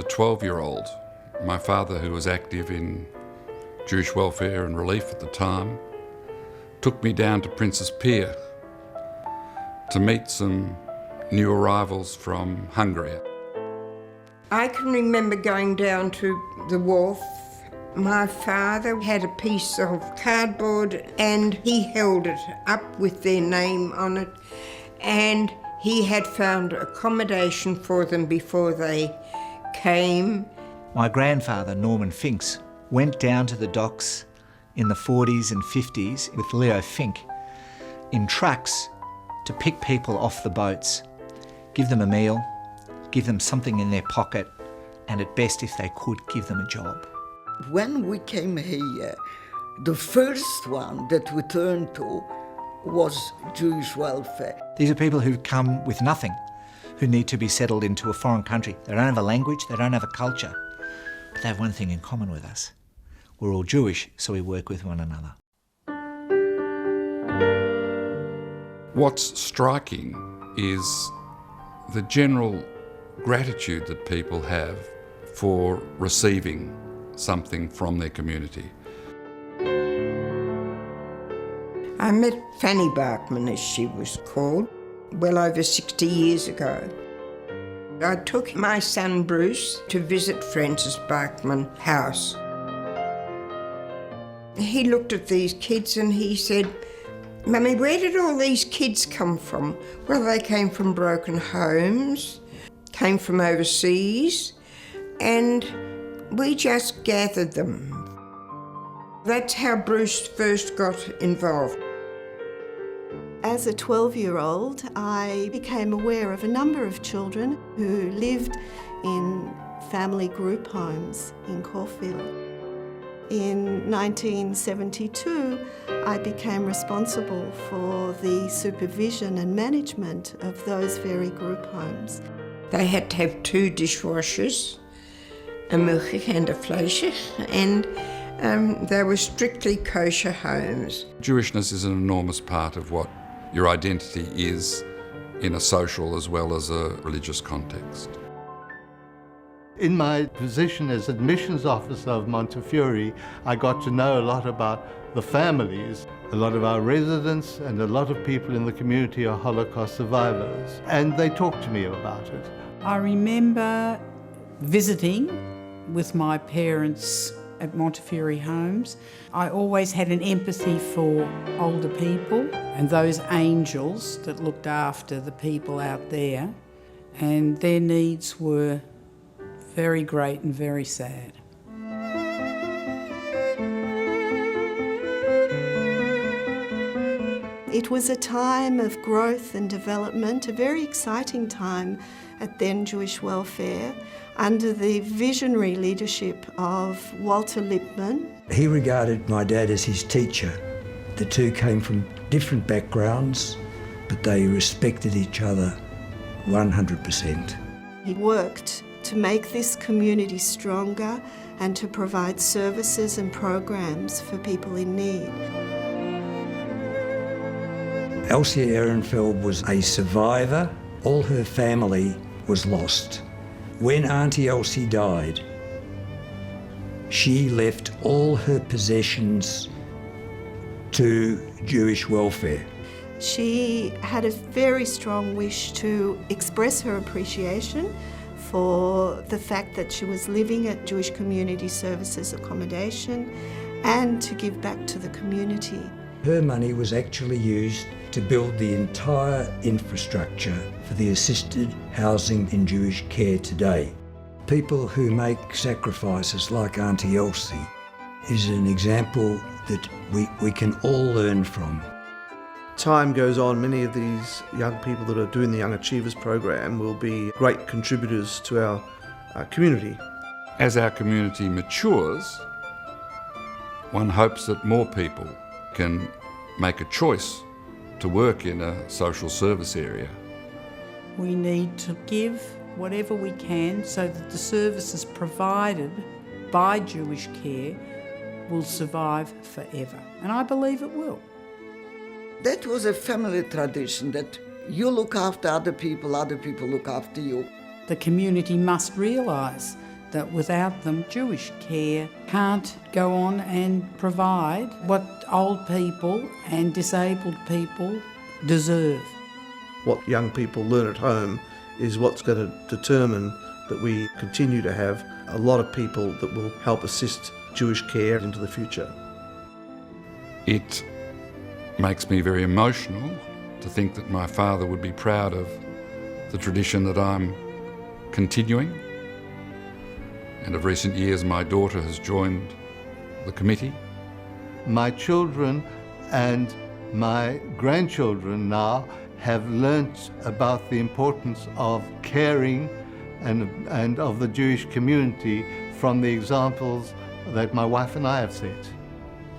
12-year-old, my father, who was active in Jewish welfare and relief at the time, took me down to Princes Pier to meet some new arrivals from Hungary. I can remember going down to the wharf. My father had a piece of cardboard and he held it up with their name on it, and he had found accommodation for them before they came. My grandfather, Norman Finks, went down to the docks in the 40s and 50s with Leo Fink in trucks to pick people off the boats, give them a meal, give them something in their pocket, and at best, if they could, give them a job. When we came here, the first one that we turned to was Jewish welfare. These are people who've come with nothing, who need to be settled into a foreign country. They don't have a language, they don't have a culture, but they have one thing in common with us. We're all Jewish, so we work with one another. What's striking is the general gratitude that people have for receiving something from their community. I met Fanny Bachman, as she was called, well over 60 years ago. I took my son Bruce to visit Frances Bachman house. He looked at these kids and he said, "Mummy, where did all these kids come from?" Well, they came from broken homes, came from overseas, and we just gathered them. That's how Bruce first got involved. As a 12-year-old, I became aware of a number of children who lived in family group homes in Caulfield. In 1972, I became responsible for the supervision and management of those very group homes. They had to have 2 dishwashers, a milchig and a fleishig, and they were strictly kosher homes. Jewishness is an enormous part of what your identity is in a social as well as a religious context. In my position as admissions officer of Montefiore, I got to know a lot about the families. A lot of our residents and a lot of people in the community are Holocaust survivors, and they talked to me about it. I remember visiting with my parents at Montefiore Homes. I always had an empathy for older people and those angels that looked after the people out there, and their needs were very great and very sad. It was a time of growth and development, a very exciting time at then Jewish Welfare, under the visionary leadership of Walter Lippmann. He regarded my dad as his teacher. The two came from different backgrounds, but they respected each other 100%. He worked to make this community stronger and to provide services and programs for people in need. Elsie Ehrenfeld was a survivor. All her family was lost. When Auntie Elsie died, she left all her possessions to Jewish welfare. She had a very strong wish to express her appreciation for the fact that she was living at Jewish Community Services accommodation and to give back to the community. Her money was actually used to build the entire infrastructure for the assisted housing in Jewish care today. People who make sacrifices like Auntie Elsie is an example that we can all learn from. Time goes on, many of these young people that are doing the Young Achievers program will be great contributors to our community. As our community matures, one hopes that more people can make a choice to work in a social service area. We need to give whatever we can so that the services provided by Jewish Care will survive forever. And I believe it will. That was a family tradition, that you look after other people look after you. The community must realise that without them, Jewish Care can't go on and provide what old people and disabled people deserve. What young people learn at home is what's going to determine that we continue to have a lot of people that will help assist Jewish Care into the future. It makes me very emotional to think that my father would be proud of the tradition that I'm continuing. And of recent years, my daughter has joined the committee. My children and my grandchildren now have learnt about the importance of caring and of the Jewish community from the examples that my wife and I have set.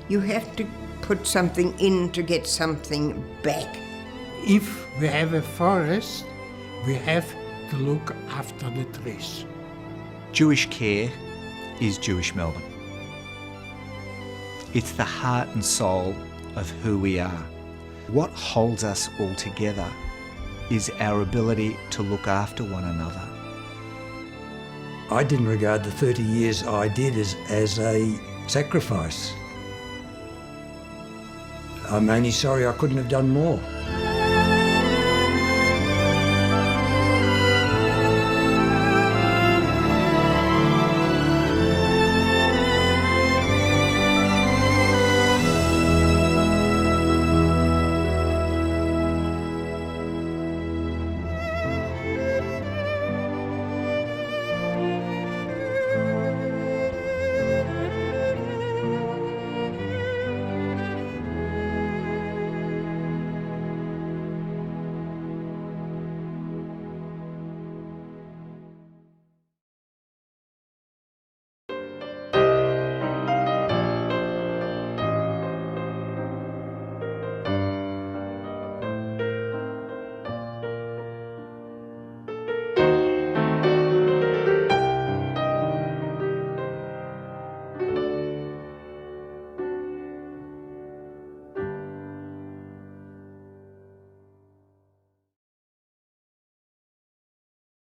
You have to put something in to get something back. If we have a forest, we have to look after the trees. Jewish Care is Jewish Melbourne. It's the heart and soul of who we are. What holds us all together is our ability to look after one another. I didn't regard the 30 years I did as a sacrifice. I'm only sorry I couldn't have done more.